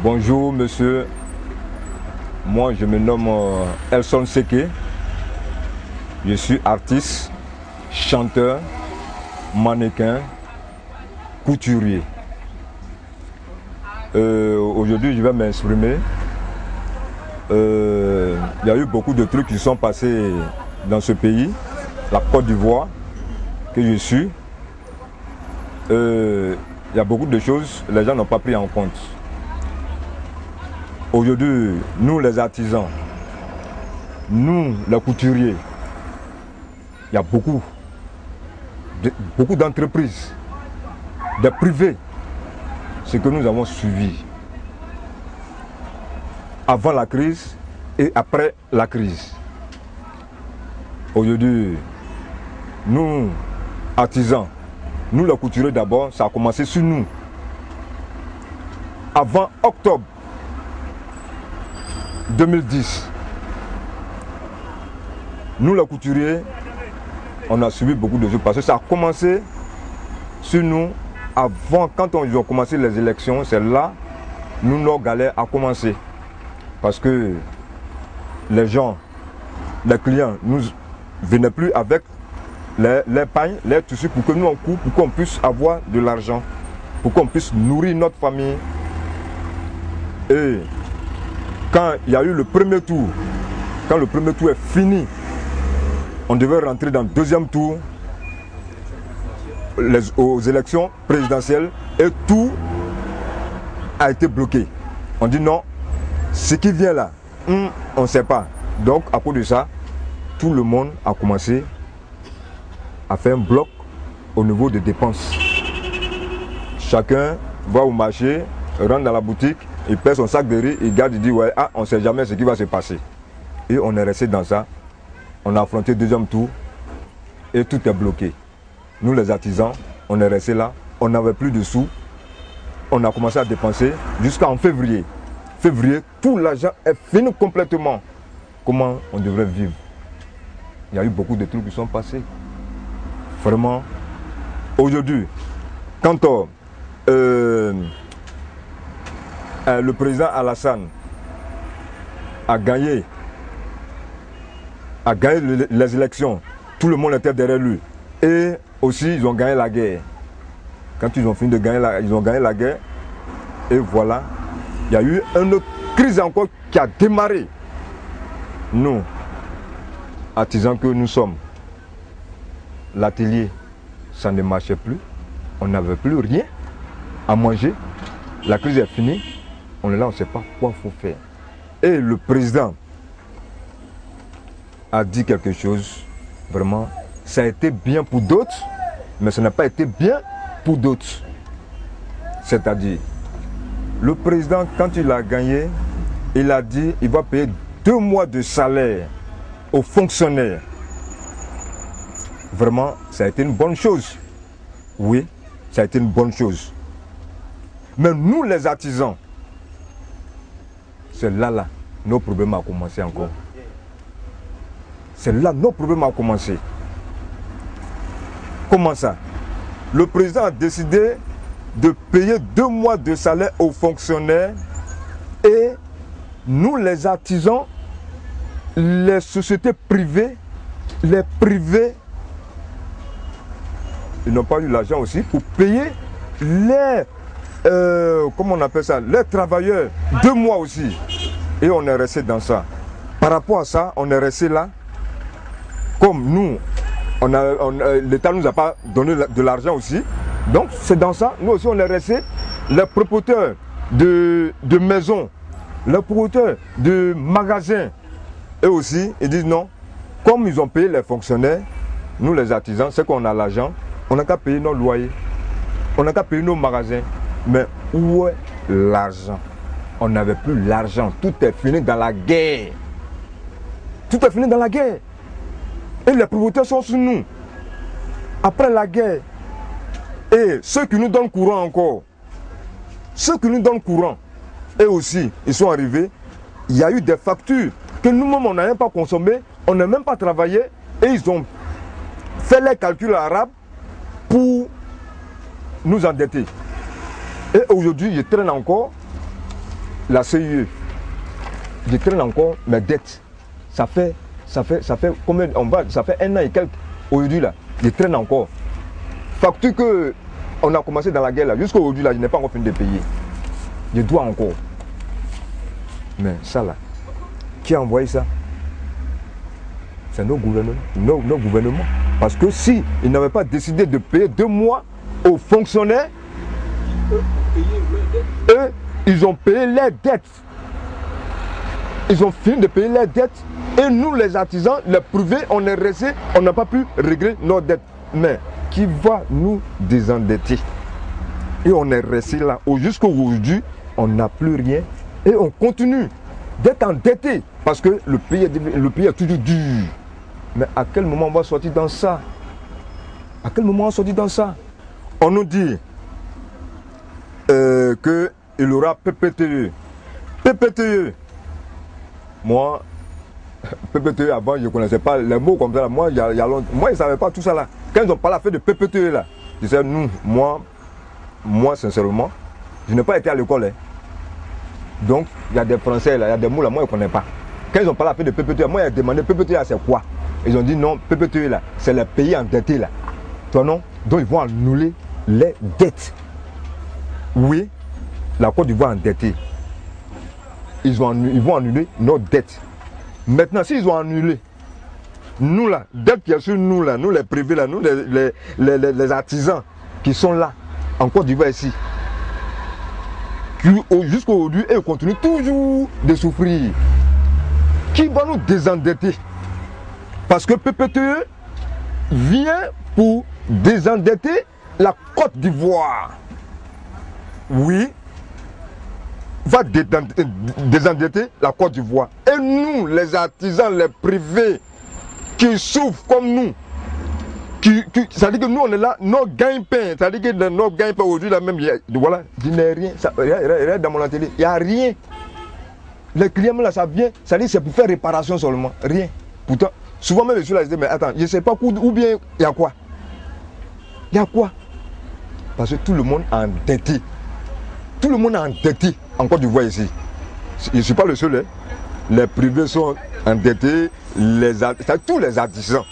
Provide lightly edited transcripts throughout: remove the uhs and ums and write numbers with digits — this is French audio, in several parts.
Bonjour monsieur, moi je me nomme Elson Seke, je suis artiste, chanteur, mannequin, couturier. Aujourd'hui je vais m'exprimer. Il y a eu beaucoup de trucs qui sont passés dans ce pays, la Côte d'Ivoire, que je suis. Il y a beaucoup de choses, les gens n'ont pas pris en compte. Aujourd'hui, nous les artisans, nous les couturiers, il y a beaucoup d'entreprises, de privés, ce que nous avons suivi avant la crise et après la crise. Aujourd'hui, nous artisans, nous les couturiers d'abord, ça a commencé sur nous. Avant octobre 2010, nous les couturiers, on a subi beaucoup de choses parce que ça a commencé sur nous avant, quand ils ont commencé les élections, c'est là nous nos galères a commencé. Parce que les gens, les clients, nous venaient plus avec les pagnes, les tissus pour que nous on coupe, pour qu'on puisse avoir de l'argent, pour qu'on puisse nourrir notre famille. Et quand il y a eu le premier tour, quand le premier tour est fini, on devait rentrer dans le deuxième tour aux élections présidentielles et tout a été bloqué. On dit non, ce qui vient là, on ne sait pas. Donc à cause de ça, tout le monde a commencé à faire un bloc au niveau des dépenses. Chacun va au marché, rentre dans la boutique, il pèse son sac de riz, il garde, il dit ouais, on ne sait jamais ce qui va se passer. Et on est resté dans ça. On a affronté le deuxième tour et tout est bloqué. Nous les artisans, on est resté là, on n'avait plus de sous. On a commencé à dépenser jusqu'en février. Février, tout l'argent est fini complètement. Comment on devrait vivre? Il y a eu beaucoup de trucs qui sont passés. Vraiment, aujourd'hui, quand le président Alassane a gagné les élections, tout le monde était derrière lui. Et aussi, ils ont gagné la guerre. Quand ils ont fini de gagner ils ont gagné la guerre. Et voilà, il y a eu une autre crise encore qui a démarré. Nous, artisans que nous sommes, l'atelier, ça ne marchait plus. On n'avait plus rien à manger. La crise est finie. On est là, on ne sait pas quoi il faut faire. Et le président a dit quelque chose, vraiment, ça a été bien pour d'autres, mais ça n'a pas été bien pour d'autres. C'est-à-dire, le président, quand il a gagné, il a dit qu'il va payer 2 mois de salaire aux fonctionnaires. Vraiment, ça a été une bonne chose. Oui, ça a été une bonne chose. Mais nous, les artisans, c'est là, nos problèmes ont commencé encore. C'est là nos problèmes ont commencé. Comment ça? Le président a décidé de payer 2 mois de salaire aux fonctionnaires et nous les artisans, les sociétés privées, les privés, ils n'ont pas eu l'argent aussi pour payer les, comment on appelle ça, les travailleurs 2 mois aussi. Et on est resté dans ça. Par rapport à ça, on est resté là. Comme nous, l'État ne nous a pas donné de l'argent aussi. Donc c'est dans ça, nous aussi on est resté. Les propriétaires de maisons, les propriétaires de magasins, eux aussi, ils disent non. Comme ils ont payé les fonctionnaires, nous les artisans, c'est qu'on a l'argent, on n'a qu'à payer nos loyers, on n'a qu'à payer nos magasins. Mais où est l'argent? On n'avait plus l'argent, tout est fini dans la guerre. Tout est fini dans la guerre. Et les propriétaires sont sur nous. Après la guerre, et ceux qui nous donnent courant encore, ceux qui nous donnent courant, eux aussi, ils sont arrivés. Il y a eu des factures que nous-mêmes, on n'a même pas consommées, on n'a même pas travaillé, et ils ont fait les calculs arabes pour nous endetter. Et aujourd'hui, ils traînent encore. la CIE, je traîne encore mes dettes. Ça fait combien, ça fait 1 an et quelques aujourd'hui là, je traîne encore. Facture que on a commencé dans la guerre là, jusqu'à aujourd'hui là, je n'ai pas encore fini de payer. Je dois encore. Mais ça là, qui a envoyé ça? C'est nos gouvernements, nos gouvernements. Parce que si ils n'avaient pas décidé de payer 2 mois aux fonctionnaires, eux, ils ont payé leurs dettes. Ils ont fini de payer leurs dettes. Et nous, les artisans, les privés, on est restés, on n'a pas pu régler nos dettes. Mais qui va nous désendetter? Et on est resté là. Jusqu'à aujourd'hui, on n'a plus rien. Et on continue d'être endetté. Parce que le pays est toujours dur. Mais à quel moment on va sortir dans ça? À quel moment on va sortir dans ça? On nous dit qu'il y aura PPTE. PPTE. Moi, PPTE avant, je ne connaissais pas les mots comme ça. Là. Moi, moi, je ne savais pas tout ça là. Quand ils ont parlé de PPTE là, je disais, moi, sincèrement, je n'ai pas été à l'école. Hein. Donc, il y a des Français là, il y a des mots là, moi, je ne connais pas. Quand ils ont parlé de PPTE, moi, j'ai demandé PPTE là, c'est quoi? Ils ont dit non, PPTE là, c'est les pays endettés là. Toi non? Donc, ils vont annuler les dettes. Oui, la Côte d'Ivoire endettée. Ils vont annuler nos dettes. Maintenant, s'ils ont annulé, nous là, dette qui est sur nous là, nous les privés là, nous les artisans qui sont là, en Côte d'Ivoire ici, jusqu'à aujourd'hui, ils continuent toujours de souffrir. Qui va nous désendetter? Parce que PPTE vient pour désendetter la Côte d'Ivoire. Oui, va désendetter la Côte d'Ivoire. Et nous, les artisans, les privés, qui souffrent comme nous, ça dit que nous, on est là, nos gagne-pain, ça dit que nos gagne-pain aujourd'hui, là même, voilà, je n'ai rien, rien dans mon atelier, il n'y a rien. Les clients, là, ça vient, ça dit c'est pour faire réparation seulement, rien. Pourtant, souvent même, je suis là, je dis, mais attends, je ne sais pas où bien, il y a quoi? Il y a quoi? Parce que tout le monde est endetté. Tout le monde est endetté en Côte d'Ivoire ici. Je ne suis pas le seul. Hein. Les privés sont endettés, tous les artisans.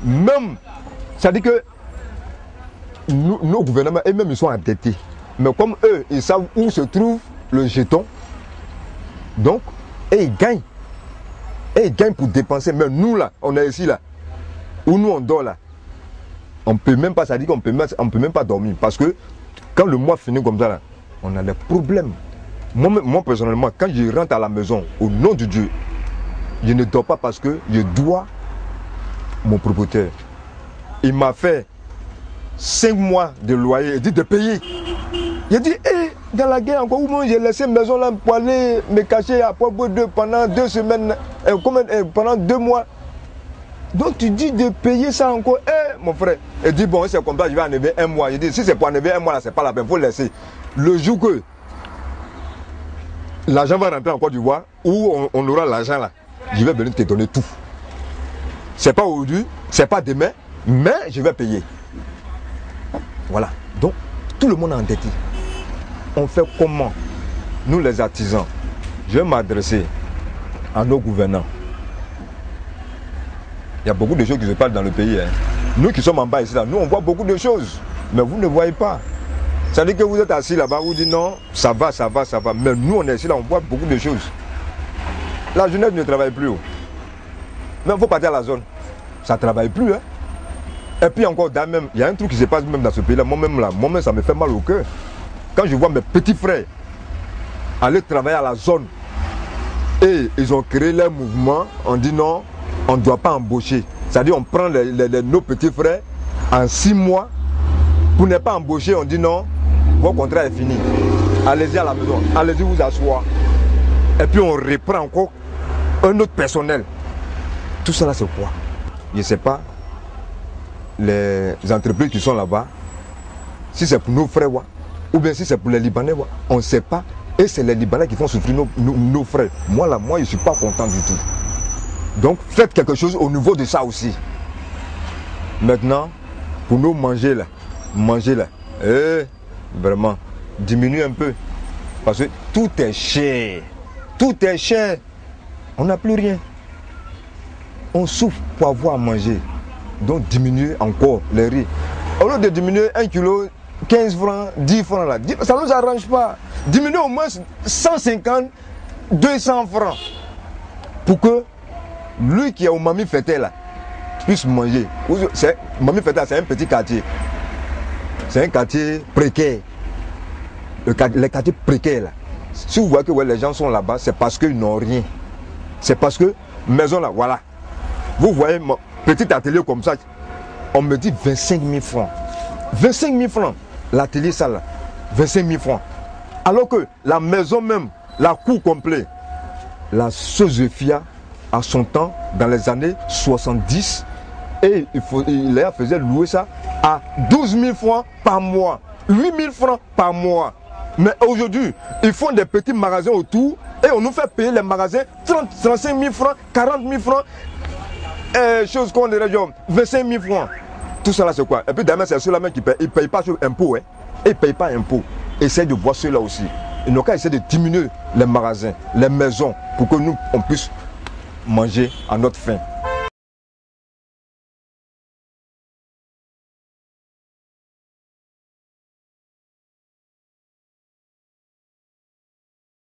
Même, ça dit que nos gouvernements eux-mêmes ils sont endettés. Mais comme eux, ils savent où se trouve le jeton, donc, et ils gagnent. Et ils gagnent pour dépenser. Mais nous là, on est ici là, où nous on dort là. On peut même pas, ça dit qu'on peut même pas dormir. Parce que quand le mois finit comme ça là, on a des problèmes. Moi personnellement, quand je rentre à la maison, au nom de Dieu, je ne dors pas parce que je dois mon propriétaire. Il m'a fait 5 mois de loyer, il dit de payer. Il dit, dans la guerre encore, j'ai laissé une maison là pour aller me cacher à Pointe-Beaudouin pendant 2 semaines, pendant 2 mois. Donc tu dis de payer ça encore, mon frère. Il dit, bon, c'est comme ça, je vais enlever 1 mois. Il dit, si c'est pour enlever 1 mois, là, c'est pas la peine, il faut laisser. Le jour que l'argent va rentrer en Côte d'Ivoire, où on aura l'argent là, je vais venir te donner tout. C'est pas aujourd'hui, c'est pas demain, mais je vais payer. Voilà. Donc, tout le monde est endetté. On fait comment? Nous les artisans, je vais m'adresser à nos gouvernants. Il y a beaucoup de choses qui se passent dans le pays. Hein. Nous qui sommes en bas ici, là, nous on voit beaucoup de choses, mais vous ne voyez pas. Ça veut dire que vous êtes assis là-bas, vous dites non, ça va, ça va, ça va. Mais nous on est ici là, on voit beaucoup de choses. La jeunesse ne travaille plus. Mais il faut partir à la zone. Ça ne travaille plus. Hein. Et puis encore, il y a un truc qui se passe même dans ce pays-là. Moi-même, ça me fait mal au cœur. Quand je vois mes petits frères aller travailler à la zone et ils ont créé leur mouvement, on dit non, on ne doit pas embaucher. C'est-à-dire on prend nos petits frères en 6 mois pour ne pas embaucher, on dit non, votre contrat est fini. Allez-y à la maison, allez-y vous asseoir. Et puis on reprend encore un autre personnel. Tout cela c'est quoi? Je ne sais pas. Les entreprises qui sont là-bas, si c'est pour nos frères ou bien si c'est pour les Libanais, on ne sait pas. Et c'est les Libanais qui font souffrir nos frères. Moi là, je ne suis pas content du tout. Donc faites quelque chose au niveau de ça aussi. Maintenant, pour nous manger là, vraiment, diminue un peu. Parce que tout est cher. Tout est cher. On n'a plus rien. On souffre pour avoir à manger. Donc diminuer encore les riz. Au lieu de diminuer 1 kilo, 15 francs, 10 francs là, ça ne nous arrange pas. Diminuer au moins 150, 200 francs. Pour que lui qui est au Mami Fete là, puisse manger. Mami Fete, c'est un petit quartier. C'est un quartier précaire. Les quartiers précaires là. Si vous voyez que les gens sont là-bas, c'est parce qu'ils n'ont rien. C'est parce que, maison là, voilà. Vous voyez mon petit atelier comme ça, on me dit 25 000 francs. 25 000 francs, l'atelier ça là, 25 000 francs. Alors que la maison même, la cour complète, la Sozefia, à son temps, dans les années 70, et il faisait louer ça à 12 000 francs par mois, 8 000 francs par mois. Mais aujourd'hui, ils font des petits magasins autour et on nous fait payer les magasins 35 000 francs, 40 000 francs, chose qu'on dirait 25 000 francs. Tout ça là c'est quoi? Et puis demain c'est ceux-là même qui payent. Ils ne payent pas sur impôt. Hein. Ils ne payent pas impôt. Essayez de voir ceux-là aussi. Ils n'ont qu'à essayer de diminuer les magasins, les maisons, pour que nous, on puisse manger à notre faim.